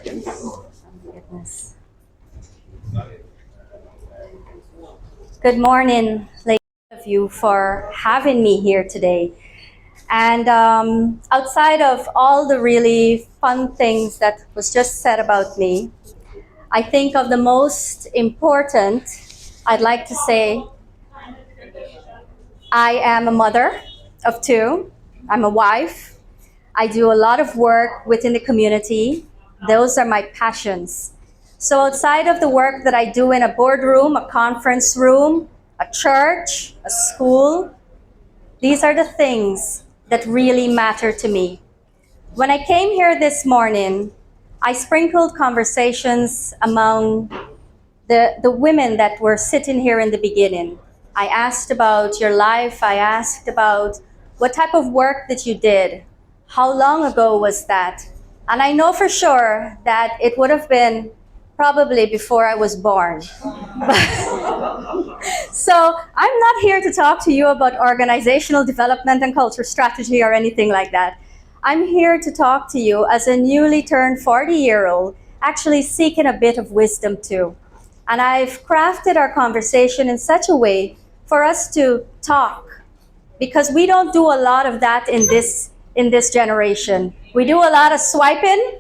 Goodness. Good morning, ladies of you, for having me here today. And outside of all the really fun things that was just said about me, I think of the most important, I'd like to say, I am a mother of two. I'm a wife. I do a lot of work within the community. Those are my passions. So outside of the work that I do in a boardroom, a conference room, a church, a school, these are the things that really matter to me. When I came here this morning, I sprinkled conversations among the women that were sitting here in the beginning. I asked about your life. I asked about what type of work that you did. How long ago was that? And I know for sure that it would have been probably before I was born. So I'm not here to talk to you about organizational development and culture strategy or anything like that. I'm here to talk to you as a newly turned 40-year-old, actually seeking a bit of wisdom too. And I've crafted our conversation in such a way for us to talk, because we don't do a lot of that in this generation. We do a lot of swiping,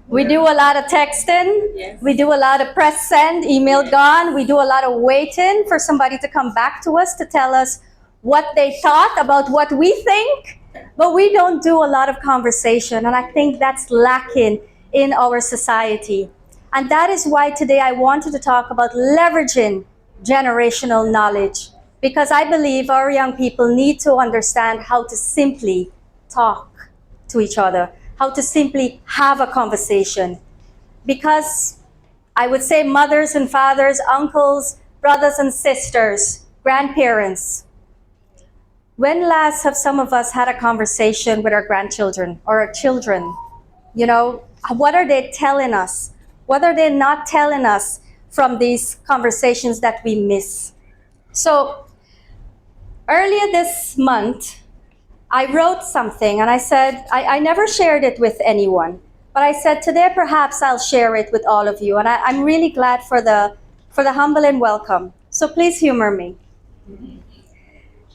we do a lot of texting, we do a lot of press send, email gone, we do a lot of waiting for somebody to come back to us to tell us what they thought about what we think, but we don't do a lot of conversation, and I think that's lacking in our society. And that is why today I wanted to talk about leveraging generational knowledge, because I believe our young people need to understand how to simply talk to each other, how to simply have a conversation. Because I would say mothers and fathers, uncles, brothers and sisters, grandparents, when last have some of us had a conversation with our grandchildren or our children? You know, what are they telling us? What are they not telling us from these conversations that we miss? So earlier this month, I wrote something and I said, I never shared it with anyone, but I said today perhaps I'll share it with all of you. And I'm really glad for the humble and welcome. So please humor me.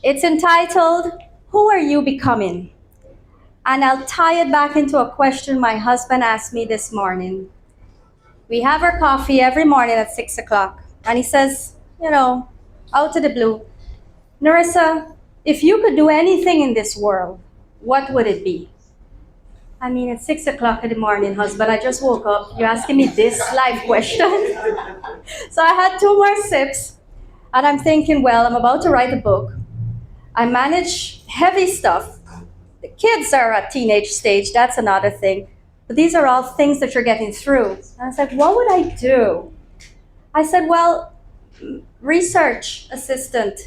It's entitled, Who Are You Becoming? And I'll tie it back into a question my husband asked me this morning. We have our coffee every morning at 6 o'clock. And he says, out of the blue, Narissa, if you could do anything in this world, what would it be? I mean, it's 6 o'clock in the morning, husband. I just woke up. You're asking me this live question? So I had 2 more sips. And I'm thinking, well, I'm about to write a book. I manage heavy stuff. The kids are at teenage stage. That's another thing. But these are all things that you're getting through. And I was like, what would I do? I said, well, research assistant.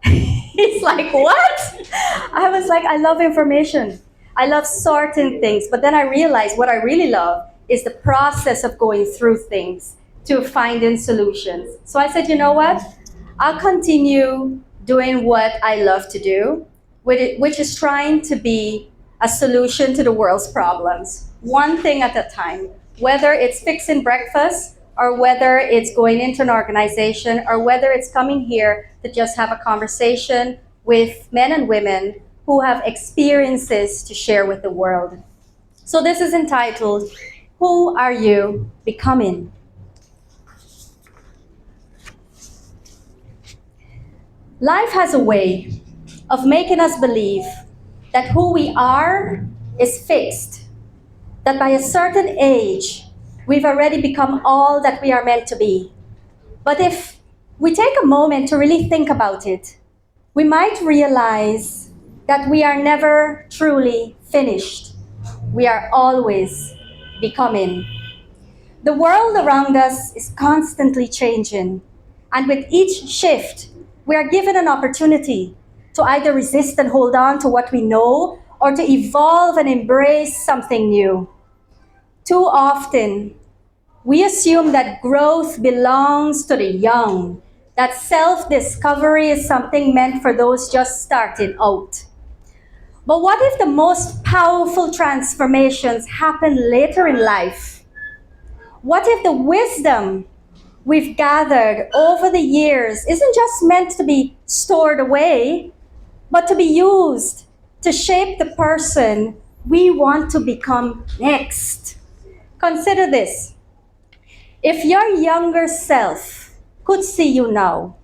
He's like, what? I was like, I love information. I love sorting things. But then I realized what I really love is the process of going through things to finding solutions. So I said, you know what? I'll continue doing what I love to do, which is trying to be a solution to the world's problems, one thing at a time, whether it's fixing breakfast or whether it's going into an organization or whether it's coming here to just have a conversation with men and women who have experiences to share with the world. So this is entitled, Who Are You Becoming? Life has a way of making us believe that who we are is fixed, that by a certain age, we've already become all that we are meant to be. But if we take a moment to really think about it, we might realize that we are never truly finished. We are always becoming. The world around us is constantly changing, and with each shift, we are given an opportunity to either resist and hold on to what we know or to evolve and embrace something new. Too often, we assume that growth belongs to the young, that self-discovery is something meant for those just starting out. But what if the most powerful transformations happen later in life, What if the wisdom we've gathered over the years isn't just meant to be stored away, but to be used to shape the person we want to become next? Consider this. If your younger self could see you now,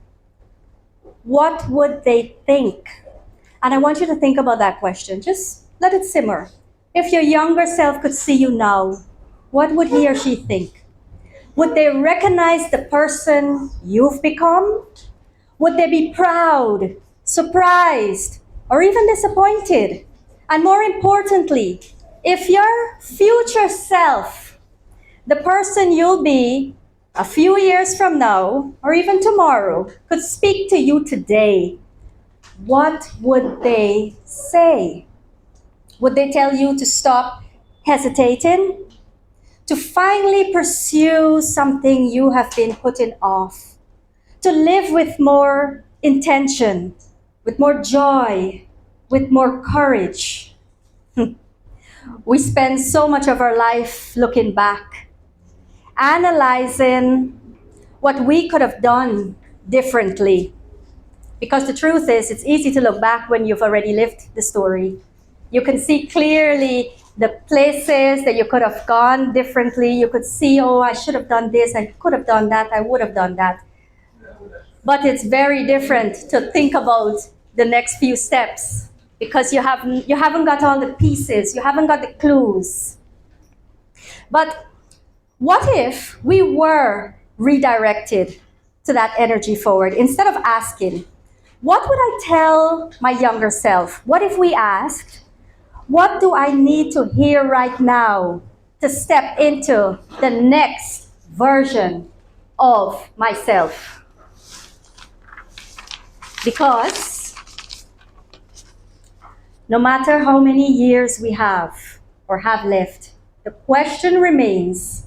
what would they think? And I want you to think about that question. Just let it simmer. If your younger self could see you now, what would he or she think? Would they recognize the person you've become? Would they be proud, surprised, or even disappointed? And more importantly, if your future self, the person you'll be a few years from now, or even tomorrow, could speak to you today, what would they say? Would they tell you to stop hesitating? To finally pursue something you have been putting off? To live with more intention, with more joy, with more courage? We spend so much of our life looking back, analyzing what we could have done differently. Because the truth is, it's easy to look back when you've already lived the story. You can see clearly the places that you could have gone differently. You could see, oh, I should have done this, I could have done that, I would have done that. But it's very different to think about the next few steps because you haven't got all the pieces, you haven't got the clues. But what if we were redirected to that energy forward? Instead of asking, what would I tell my younger self? What if we asked, what do I need to hear right now to step into the next version of myself? Because no matter how many years we have or have left, the question remains,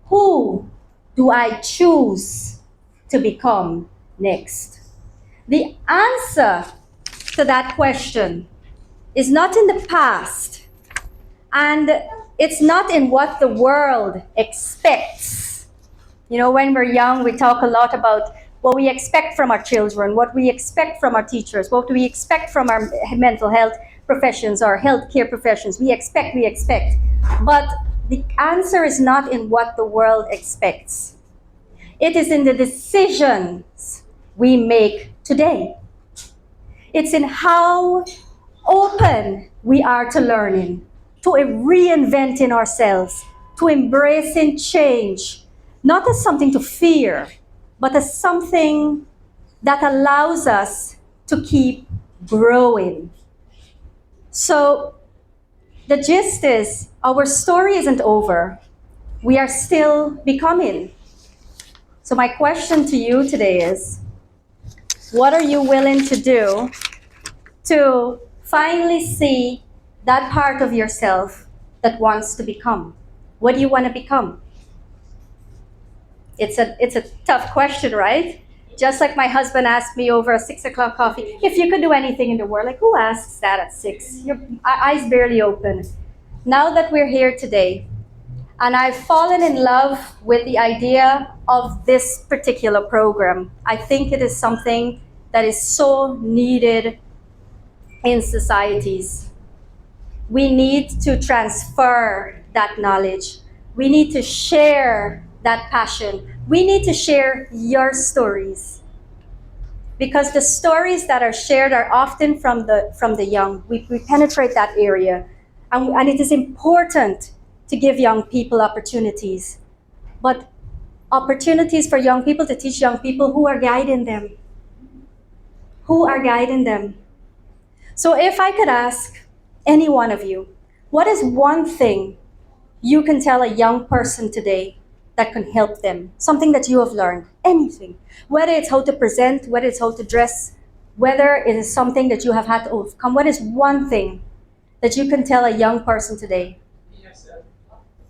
who do I choose to become next? The answer to that question is not in the past, and it's not in what the world expects. You know, when we're young, we talk a lot about what we expect from our children, what we expect from our teachers, what we expect from our mental health professions or healthcare professions. We expect. But the answer is not in what the world expects. It is in the decisions we make today. It's in how open we are to learning, to reinventing ourselves, to embracing change, not as something to fear, but as something that allows us to keep growing. So the gist is, our story isn't over. We are still becoming. So my question to you today is, what are you willing to do to finally see that part of yourself that wants to become? What do you want to become? It's a tough question, right? Just like my husband asked me over a 6 o'clock coffee, if you could do anything in the world, like who asks that at 6? Your eyes barely open. Now that we're here today, and I've fallen in love with the idea of this particular program, I think it is something that is so needed in societies. We need to transfer that knowledge. We need to share that passion. We need to share your stories. Because the stories that are shared are often from the young. We penetrate that area. And it is important to give young people opportunities. But opportunities for young people to teach young people who are guiding them. Who are guiding them? So if I could ask any one of you, what is one thing you can tell a young person today that can help them? Something that you have learned, anything. Whether it's how to present, whether it's how to dress, whether it is something that you have had to overcome. What is one thing that you can tell a young person today? Be yourself.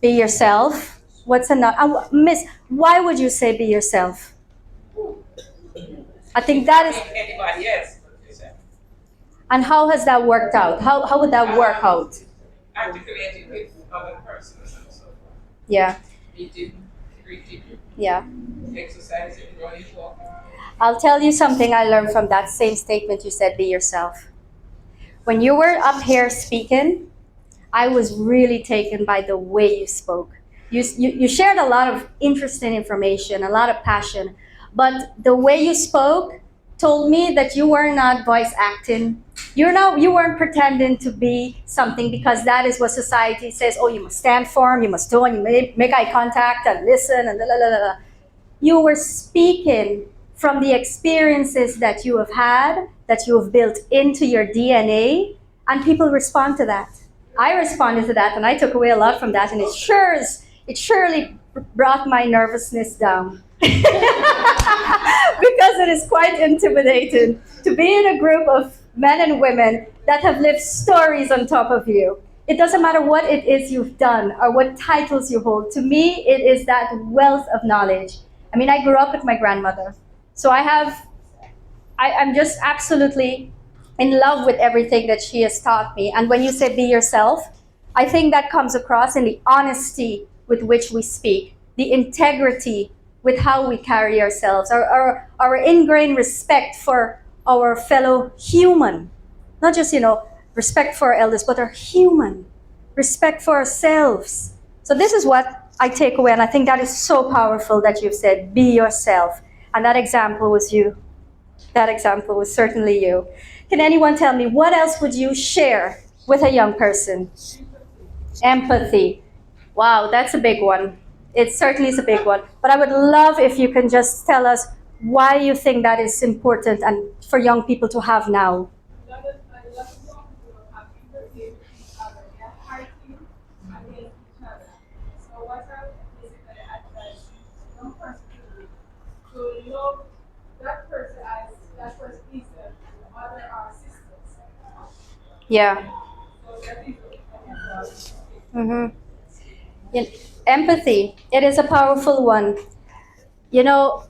Be yourself. What's another? Miss, why would you say be yourself? I think that is. Anybody else but yourself. And how has that worked out? How would that work out? Articulating with other persons and so forth. Yeah. Eating, drinking, Yeah. exercising, running, walking. I'll tell you something I learned from that same statement you said, be yourself. When you were up here speaking, I was really taken by the way you spoke. You shared a lot of interesting information, a lot of passion, but the way you spoke told me that you were not voice acting. You weren't pretending to be something because that is what society says. Oh, you must stand firm, you must do, and you make eye contact and listen and la la la la. You were speaking from the experiences that you have had, that you have built into your DNA, and people respond to that. I responded to that, and I took away a lot from that, and it surely brought my nervousness down. Because it is quite intimidating to be in a group of men and women that have lived stories on top of you. It doesn't matter what it is you've done or what titles you hold. To me, it is that wealth of knowledge. I mean, I grew up with my grandmother. So I'm just absolutely in love with everything that she has taught me. And when you say be yourself, I think that comes across in the honesty with which we speak, the integrity with how we carry ourselves, our ingrained respect for our fellow human. Not just, respect for our elders, but our human, respect for ourselves. So this is what I take away, and I think that is so powerful that you've said, be yourself. And that example was you. That example was certainly you. Can anyone tell me what else would you share with a young person? Empathy. Wow, that's a big one. It certainly is a big one. But I would love if you can just tell us why you think that is important and for young people to have now. Yeah. Mm-hmm. Empathy. It is a powerful one. You know,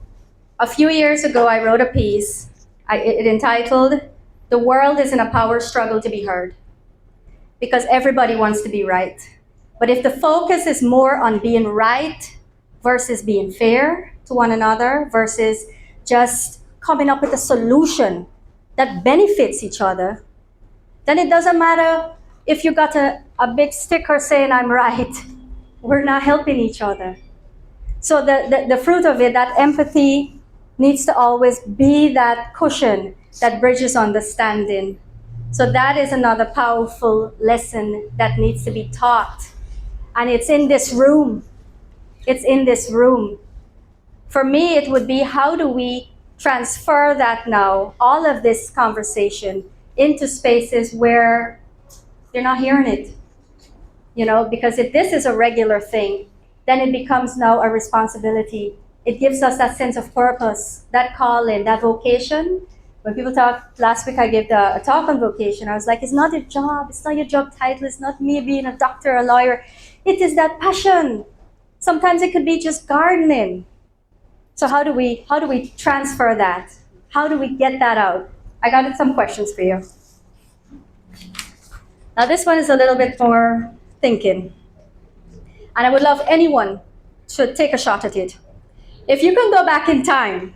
a few years ago, I wrote a piece. It entitled, "The World is in a Power Struggle to Be Heard," because everybody wants to be right. But if the focus is more on being right versus being fair to one another versus just coming up with a solution that benefits each other, then it doesn't matter if you got a big sticker saying I'm right. We're not helping each other. So the fruit of it, that empathy, needs to always be that cushion that bridges understanding. So that is another powerful lesson that needs to be taught. And it's in this room. It's in this room. For me, it would be, how do we transfer that now, all of this conversation, into spaces where they're not hearing it? Because if this is a regular thing, then it becomes now a responsibility. It gives us that sense of purpose, that calling, that vocation. When people talk, last week I gave a talk on vocation. I was like, it's not your job, it's not your job title, it's not me being a doctor, a lawyer. It is that passion. Sometimes it could be just gardening. So how do we transfer that? How do we get that out? I got some questions for you. Now this one is a little bit more thinking. And I would love anyone to take a shot at it. If you can go back in time,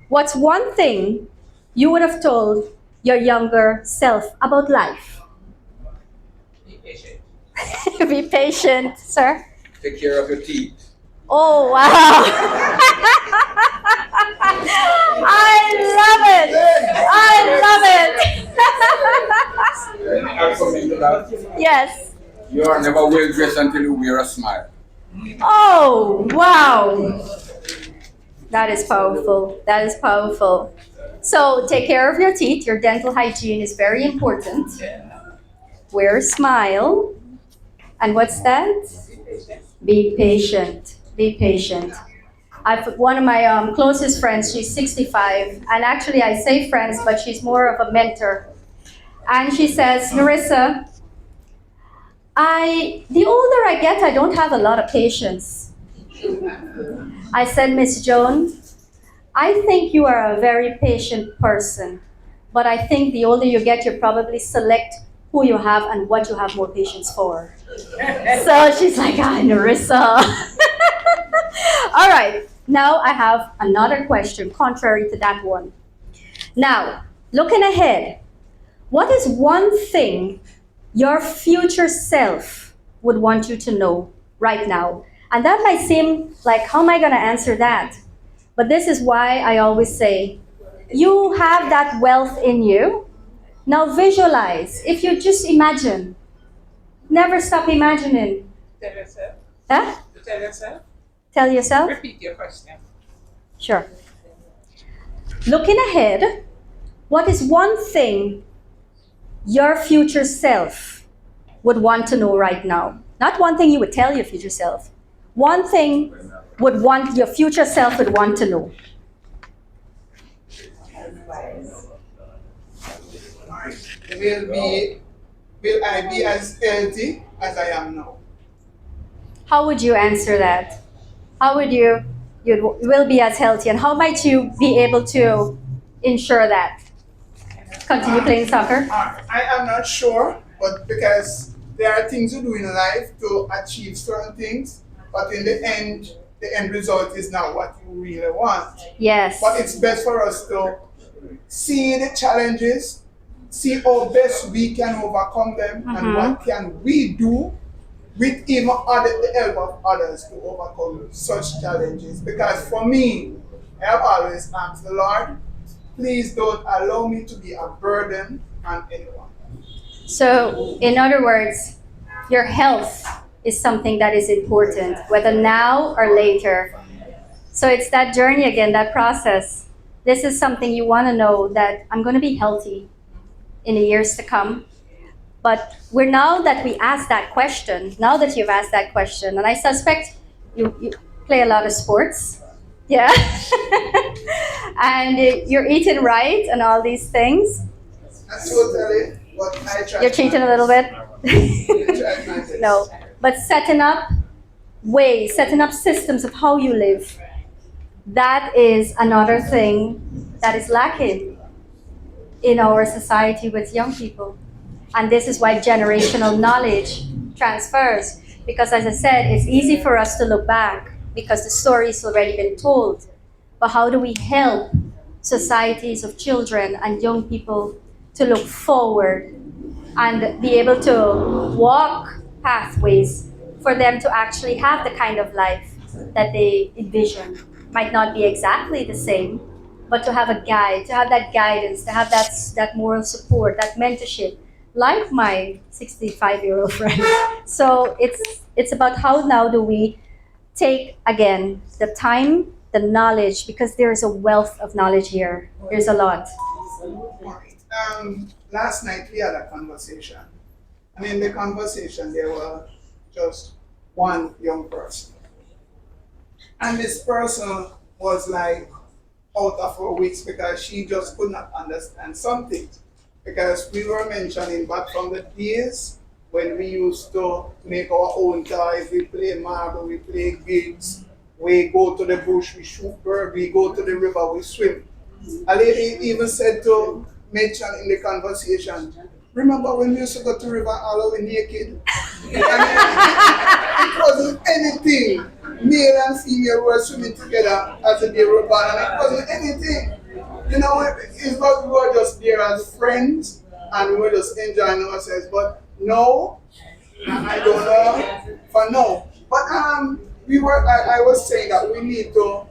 what's one thing you would have told your younger self about life? Be patient. Be patient, sir. Take care of your teeth. Oh, wow. I love it. Add something to that. Yes. You are never well dressed until you wear a smile. Oh, wow. That is powerful. That is powerful. So take care of your teeth. Your dental hygiene is very important. Wear a smile. And what's that? Be patient. Be patient. One of my closest friends, she's 65, and actually I say friends, but she's more of a mentor. And she says, Narissa, the older I get, I don't have a lot of patience. I said, Miss Joan, I think you are a very patient person, but I think the older you get, you probably select who you have and what you have more patience for. So she's like, Narissa. All right, now I have another question contrary to that one. Now, looking ahead, what is one thing your future self would want you to know right now? And that might seem like, how am I going to answer that? But this is why I always say, you have that wealth in you. Now visualize. If you just imagine, never stop imagining. Tell yourself. Huh? Tell yourself. Tell yourself. Repeat your question. Sure. Looking ahead, what is one thing your future self would want to know right now? Not one thing you would tell your future self. One thing your future self would want to know. Will I be as healthy as I am now? How would you answer that? How would you will be as healthy, and how might you be able to ensure that? Continue playing soccer? I am not sure, but because there are things you do in life to achieve certain things, but in the end result is not what you really want. Yes. But it's best for us to see the challenges, see how best we can overcome them, and what can we do with even the help of others to overcome such challenges. Because for me, I have always asked the Lord, please don't allow me to be a burden on anyone. So, in other words, your health is something that is important, whether now or later. So it's that journey again, that process. This is something you want to know, that I'm going to be healthy in the years to come. But now that we asked that question, now that you've asked that question, and I suspect you play a lot of sports, yeah, and you're eating right and all these things. That's totally what I try. You're cheating a little bit. No, but setting up ways, setting up systems of how you live, that is another thing that is lacking in our society with young people. And this is why generational knowledge transfers. Because as I said, it's easy for us to look back because the story's already been told. But how do we help societies of children and young people to look forward and be able to walk pathways for them to actually have the kind of life that they envision? Might not be exactly the same, but to have a guide, to have that guidance, to have that moral support, that mentorship, like my 65-year-old friend. So it's about how now do we take, again, the time, the knowledge, because there is a wealth of knowledge here. There's a lot. Last night we had a conversation. And in the conversation there were just one young person. And this person was like out of her wits because she just could not understand something. Because we were mentioning back from the days when we used to make our own toys, we play marble, we play gigs, we go to the bush, we shoot bird, we go to the river, we swim. A lady even said to mention in the conversation, remember when we used to go to river all over naked? It wasn't anything. Male and female were swimming together as a day were born, and it wasn't anything. You know, it's not we were just there as friends and we were just enjoying ourselves. But no, I don't know for no. But I was saying that we need to,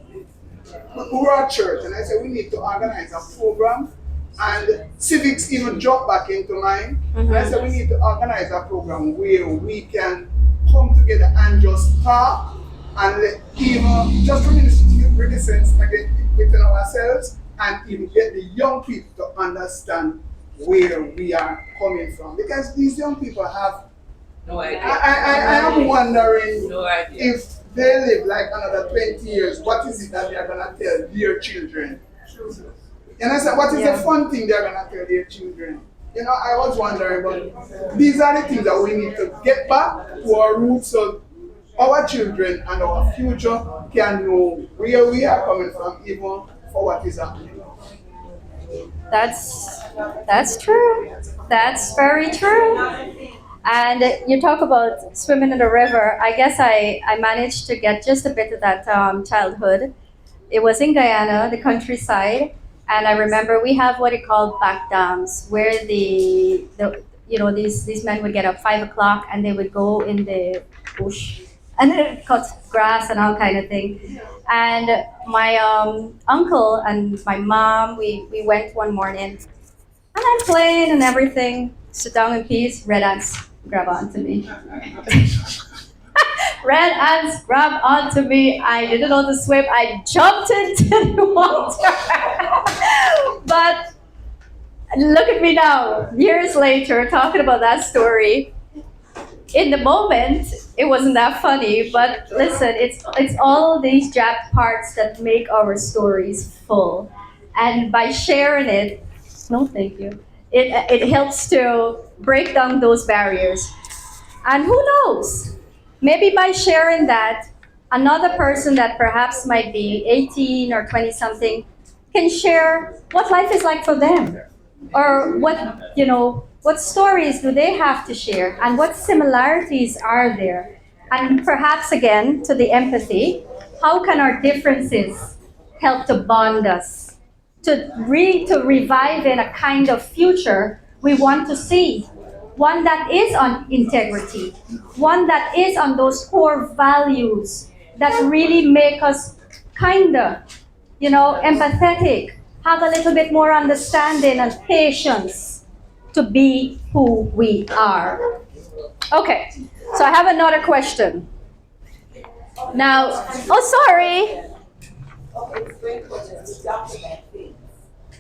we were at church and I said we need to organize a program, and civics even dropped back into mine. And I said we need to organize a program where we can come together and just talk and even just bring the sense again within ourselves, and even get the young people to understand where we are coming from. Because these young people have No idea. I am wondering No idea. if they live like another 20 years, what is it that they are going to tell their children? And I said, what is the fun thing they are going to tell their children? You know, I was wondering, but these are the things that we need to get back to our roots so our children and our future can know where we are coming from, even for what is happening. That's true. That's very true. And you talk about swimming in the river. I guess I managed to get just a bit of that childhood. It was in Guyana, the countryside, and I remember we have what it called back dams, where these men would get up 5 o'clock and they would go in the bush and then cut grass and all kind of thing. And my uncle and my mom, we went one morning and I'm playing and everything. Sit down in peace. Red ants grab onto me. Red ants grab onto me. I didn't know to swim. I jumped into the water. But look at me now, years later, talking about that story. In the moment, it wasn't that funny. But listen, it's all these jabbed parts that make our stories full. And by sharing it, no, thank you. It helps to break down those barriers. And who knows? Maybe by sharing that, another person that perhaps might be 18 or 20 something can share what life is like for them. Or what stories do they have to share and what similarities are there? And perhaps again, to the empathy, how can our differences help to bond us? To revive in a kind of future we want to see. One that is on integrity, one that is on those core values that really make us kinder, empathetic, have a little bit more understanding and patience to be who we are. Okay, so I have another question. Now, sorry.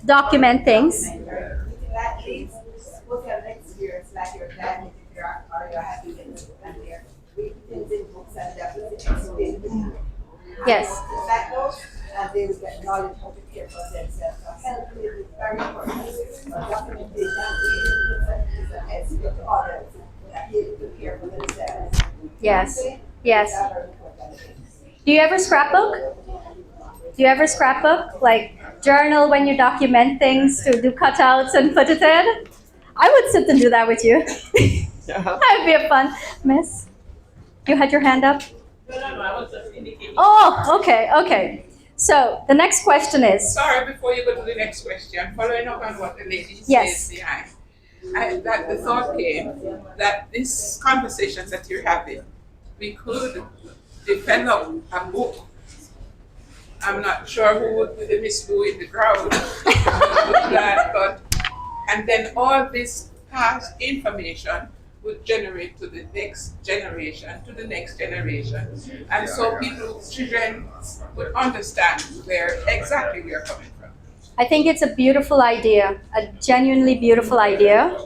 Document things. At least look at an experience like your dad if you're or you're happy with it and they're reading things in books and they're explain to you. Yes. That goes and they will get knowledge how to care for themselves. So health is very important. Documentation is an expert to others that they to care for themselves. Yes. Okay? Yes. These are very important things. Do you ever scrapbook? Do you ever scrapbook? Like journal when you document things to do cutouts and put it in? I would sit and do that with you. That would be a fun. Miss, you had your hand up? No, I was just indicating. Oh, okay. So the next question is, Sorry, before you go to the next question, following up on what the lady Yes. says behind, that the thought came that these conversations that you're having, we could develop a book. I'm not sure who would be the Miss Boo in the crowd, and then all this past information would generate to the next generation, and so children would understand where exactly we are coming from. I think it's a beautiful idea, a genuinely beautiful idea,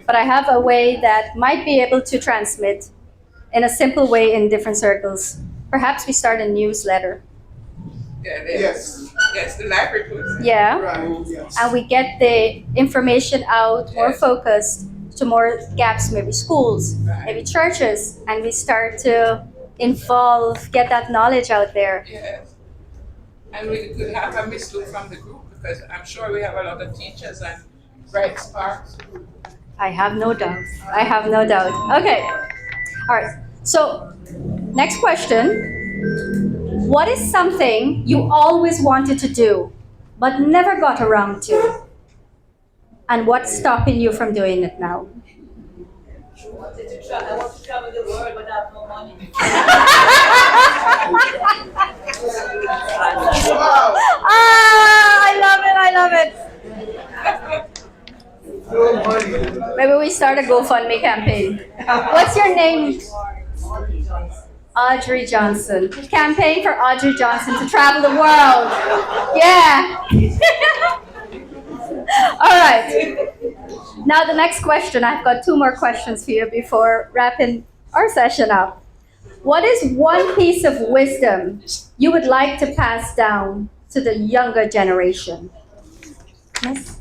but I have a way that might be able to transmit in a simple way in different circles. Perhaps we start a newsletter. Yeah, Yes. the library books. Yeah. Right, yes. And we get the information out more Yes. focused to more gaps, maybe schools, Right. maybe churches, and we start to get that knowledge out there. Yes. And we could have a Miss Lou from the group because I'm sure we have a lot of teachers and bright sparks. I have no doubt. Okay. All right. So, next question. What is something you always wanted to do but never got around to? And what's stopping you from doing it now? I want to travel the world but I have no money. Wow. I love it. No money. Maybe we start a GoFundMe campaign. What's your name? Audrey Johnson. Campaign for Audrey Johnson to travel the world. Yeah. All right. Now the next question. I've got 2 more questions for you before wrapping our session up. What is one piece of wisdom you would like to pass down to the younger generation? Yes?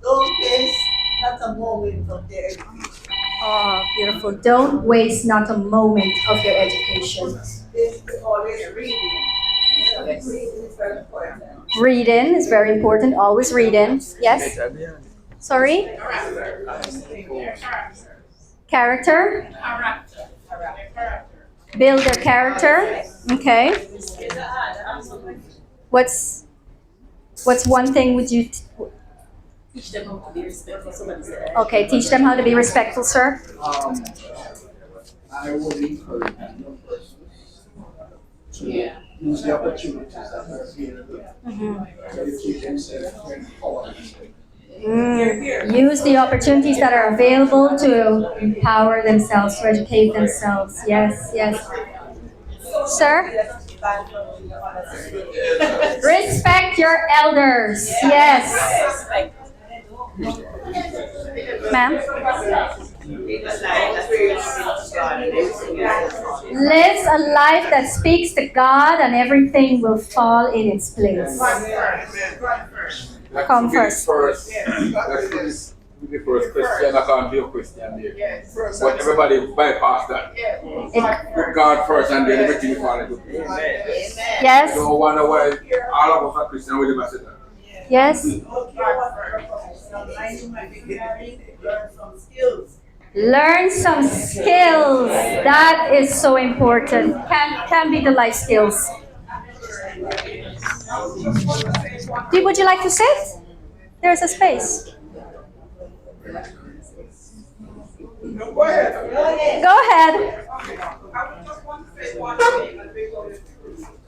Don't waste not a moment of their Oh, beautiful. Don't waste not a moment of your education. This is always reading. Reading is very important. Reading is very important. Always reading. Yes. Sorry. Character. Build their character. Okay. What's one thing would you? Teach them how to be respectful. Somebody said. Okay, teach them how to be respectful, sir. I would encourage young persons to use the opportunities that are available to educate themselves to empower themselves. Use the opportunities that are available to empower themselves, to educate themselves. Yes, yes. Sir? Respect your elders. Yes. Ma'am? Lives a life that speaks to God and everything will fall in its place. Come first. That's the first question. I can't be a Christian there. But everybody bypass that. Put God first and then everything fall into place. Yes? Don't wonder why all of us are Christian with the message. Yes? Learn some skills. That is so important. Can be the life skills. Would you like to sit? There's a space. Go ahead. Go ahead. I just want to say one thing, and because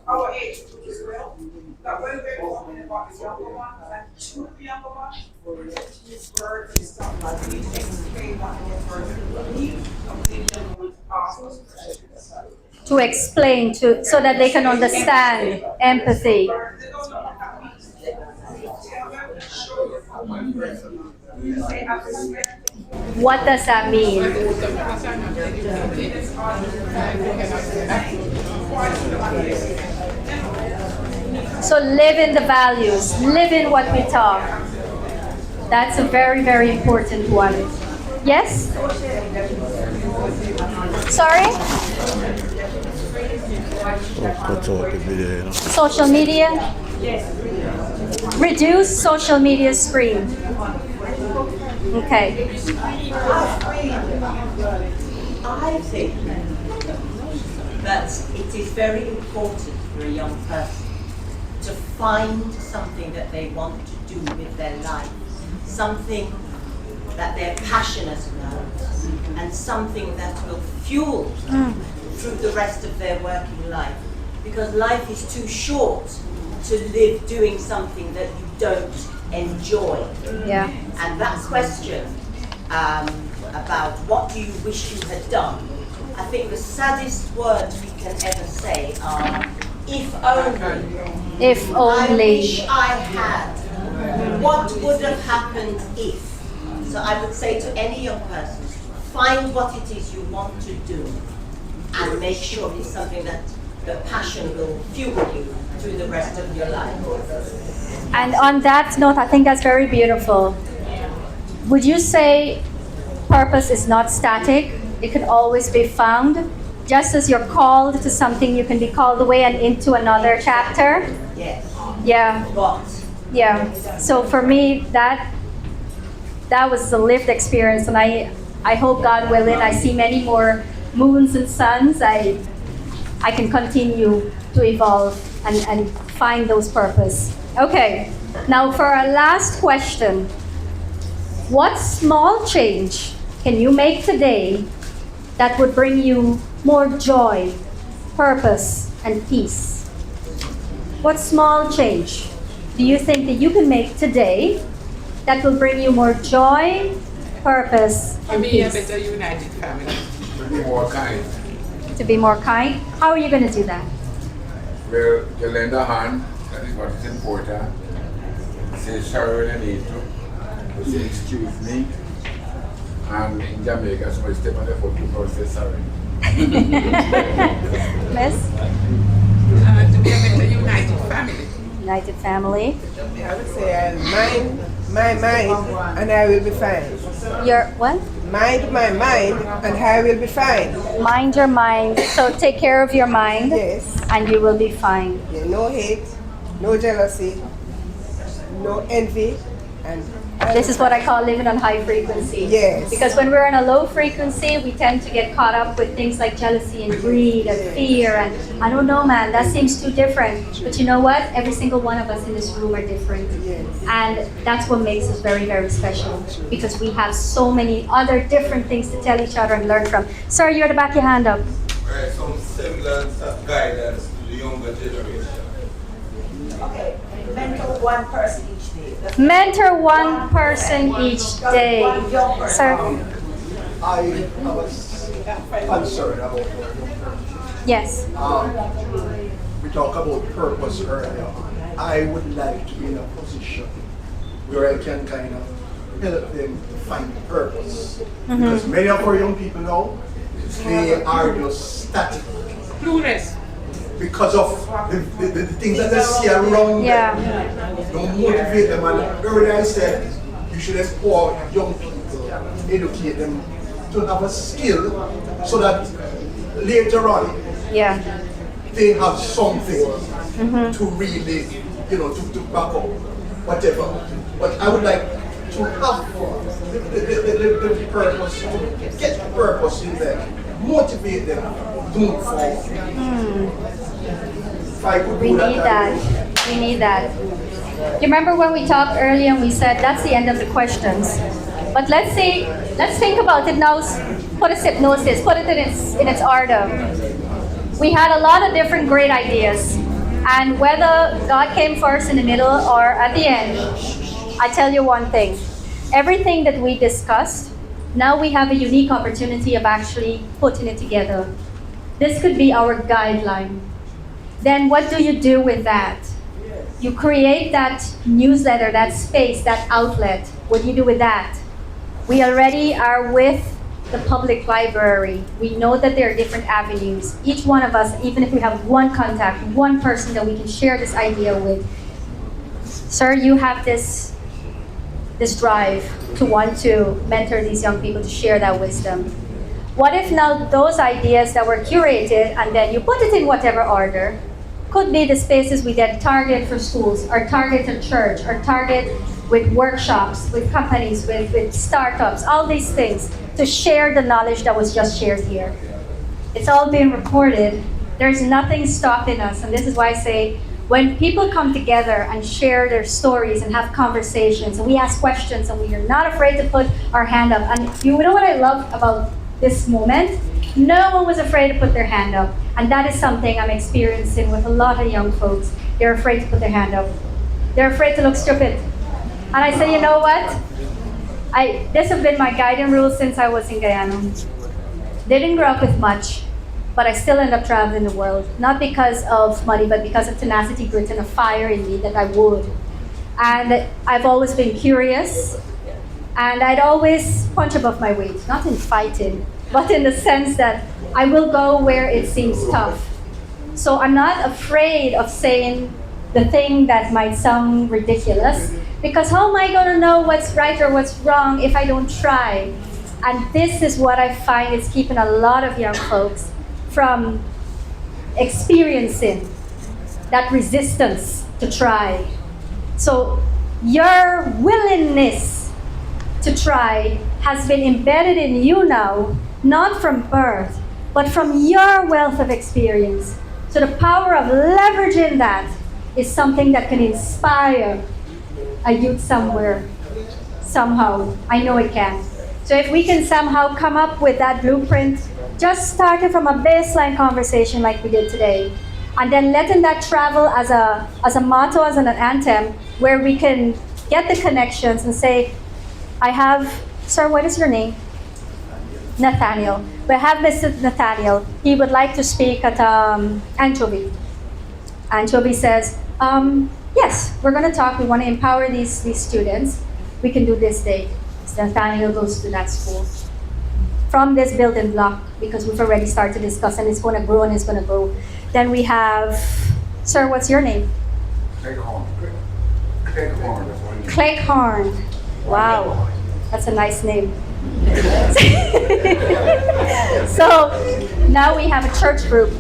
our age is well, that when we're talking about the younger ones and two younger ones, these words and stuff like we explain what those words mean, something with us. To explain so that they can understand empathy. They don't know what that means. Tell them to show you how one person. You say, I respect. What does that mean? So live in the values, live in what we talk. That's a very, very important one. Yes? Sorry? Social media? Reduce social media screen. Okay. I think that it is very important for a young person to find something that they want to do with their life, something that they're passionate about, and something that will fuel them through the rest of their working life. Because life is too short to live doing something that you don't enjoy. Yeah. And that question about what do you wish you had done, I think the saddest words we can ever say are, if only. If I only. wish I had. What would have happened if? So I would say to any young person, find what it is you want to do and make sure it's something that the passion will fuel you through the rest of your life. And on that note, I think that's very beautiful. Would you say purpose is not static? It can always be found? Just as you're called to something, you can be called away and into another chapter? Yes. Yeah, But yeah. So for me, that was a lived experience, and I hope God willing, I see many more moons and suns. I can continue to evolve and find those purpose. Okay, now for our last question. What small change can you make today that would bring you more joy, purpose, and peace? What small change do you think that you can make today that will bring you more joy, purpose, For and me, a peace? better united family. To be more kind. To be more kind? How are you going to do that? Well, to lend a hand, that is what is important. Say sorry when you need to. Say excuse me. And in Jamaica, somebody step on the foot before say sorry. Miss? To be a better united family. United family. I would say mind my mind and I will be fine. Your what? Mind my mind and I will be fine. Mind your mind. So take care of your mind, Yes. and you will be fine. Yeah, no hate, no jealousy, no envy, and This is what I call living on high frequency. Yes. Because when we're on a low frequency, we tend to get caught up with things like jealousy and greed and fear. And I don't know, man, that seems too different. But you know what? Every single one of us in this room are different. Yes. And that's what makes us very, very special. Because we have so many other different things to tell each other and learn from. Sir, you're at the back, your hand up. Right, some semblance of guidance to the younger generation. Okay, mentor one person each day. Mentor one person each day. One young person. Sir, I was concerned about yes. we talk about purpose earlier. I would like to be in a position where I can kind of help them to find purpose. Because many of our young people now, they are just static Clueless. because of the things that they see around Yeah. them. Don't motivate them. And earlier I said you should empower young people, educate them to have a skill so that later on Yeah. they have something to really, to back up whatever. But I would like to have the purpose, to get purpose in them, motivate them to move forward. If I could We do need that. We need that. You remember when we talked earlier and we said that's the end of the questions. But let's think about it now. Put a hypnosis, put it in its order. We had a lot of different great ideas. And whether God came first in the middle or at the end, I tell you one thing. Everything that we discussed, now we have a unique opportunity of actually putting it together. This could be our guideline. Then what do you do with that? You create that newsletter, that space, that outlet. What do you do with that? We already are with the public library. We know that there are different avenues. Each one of us, even if we have one contact, one person that we can share this idea with. Sir, you have this drive to want to mentor these young people, to share that wisdom. What if now those ideas that were curated and then you put it in whatever order, could be the spaces we then target for schools, or target a church, or target with workshops, with companies, with startups, all these things, to share the knowledge that was just shared here. It's all being recorded. There's nothing stopping us. And this is why I say, when people come together and share their stories and have conversations, and we ask questions, and we are not afraid to put our hand up. And you know what I love about this moment? No one was afraid to put their hand up. And that is something I'm experiencing with a lot of young folks. They're afraid to put their hand up. They're afraid to look stupid. And I say, you know what? This has been my guiding rule since I was in Guyana. Didn't grow up with much, but I still end up traveling the world. Not because of money, but because of tenacity, grit, and a fire in me that I would. And I've always been curious, and I'd always punch above my weight, not in fighting, but in the sense that I will go where it seems tough. So I'm not afraid of saying the thing that might sound ridiculous, because how am I going to know what's right or what's wrong if I don't try? And this is what I find is keeping a lot of young folks from experiencing that resistance to try. So your willingness to try has been embedded in you now, not from birth, but from your wealth of experience. So the power of leveraging that is something that can inspire a youth somewhere, somehow. I know it can. So if we can somehow come up with that blueprint, just starting from a baseline conversation like we did today, and then letting that travel as a motto, as an anthem, where we can get the connections and say, sir, what is your name? Nathaniel. We have Mr. Nathaniel. He would like to speak at Anchovy. Anchovy says, yes, we're going to talk. We want to empower these students. We can do this day. Mr. Nathaniel goes to that school. From this building block, because we've already started to discuss, and it's going to grow and it's going to grow. Then we have, sir, what's your name? Cleghorn. Cleghorn. Cleghorn. Wow, that's a nice name. So now we have a church group,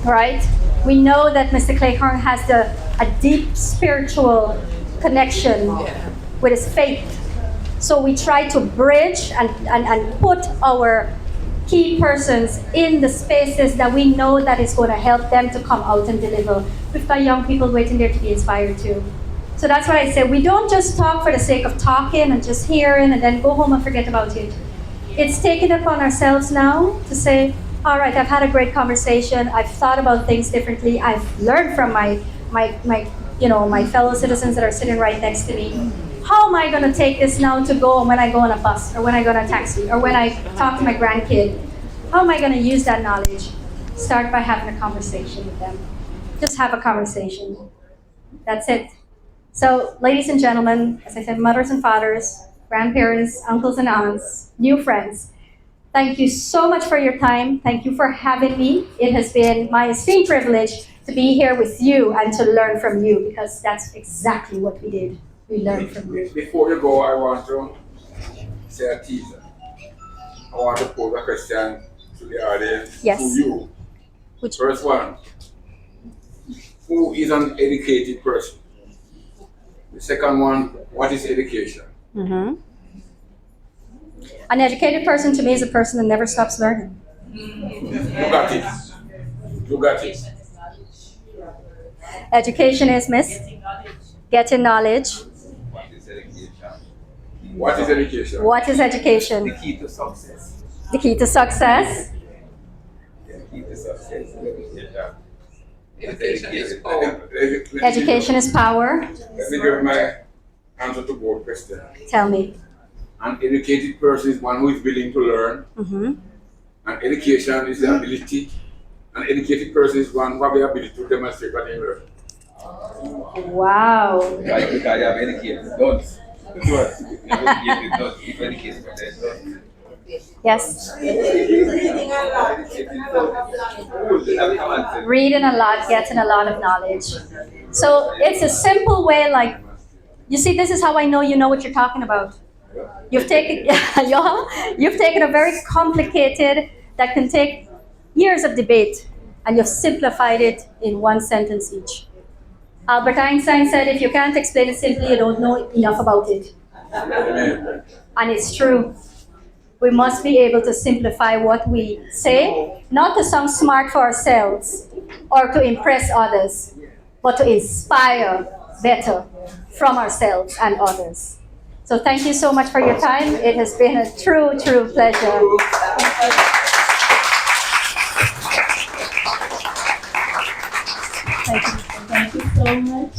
right? We know that Mr. Cleghorn has a deep spiritual connection with his faith. So we try to bridge and put our key persons in the spaces that we know that is going to help them to come out and deliver. We've got young people waiting there to be inspired too. So that's what I say. We don't just talk for the sake of talking and just hearing and then go home and forget about it. It's taking it upon ourselves now to say, all right, I've had a great conversation. I've thought about things differently. I've learned from my fellow citizens that are sitting right next to me. How am I going to take this now to go when I go on a bus or when I go on a taxi or when I talk to my grandkid? How am I going to use that knowledge? Start by having a conversation with them. Just have a conversation. That's it. So, ladies and gentlemen, as I said, mothers and fathers, grandparents, uncles and aunts, new friends, thank you so much for your time. Thank you for having me. It has been my esteemed privilege to be here with you and to learn from you, because that's exactly what we did. We learned from you. Before you go, I want to say a teaser. I want to pose a question to the audience. Yes. To you. Which First one. Who is an educated person? The second one, what is education? An educated person to me is a person that never stops learning. You got it. You got it. Education is, miss, getting knowledge. What is education? What is education? The key to success. The key to success. The key to success. Education is power. Education is power. Let me give my answer to both questions. Tell me. An educated person is one who is willing to learn. And education is the ability. An educated person is one who has the ability to demonstrate what they learn. Wow. Because you have educated adults. If educated adults. Yes. Reading a lot. Reading a lot, getting a lot of knowledge. So it's a simple way, like, you see, this is how I know you know what you're talking about. You've taken a very complicated, that can take years of debate, and you've simplified it in one sentence each. Albert Einstein said, if you can't explain it simply, you don't know enough about it. And it's true. We must be able to simplify what we say, not to sound smart for ourselves or to impress others, but to inspire better from ourselves and others. So thank you so much for your time. It has been a true, true pleasure. Thank you so much.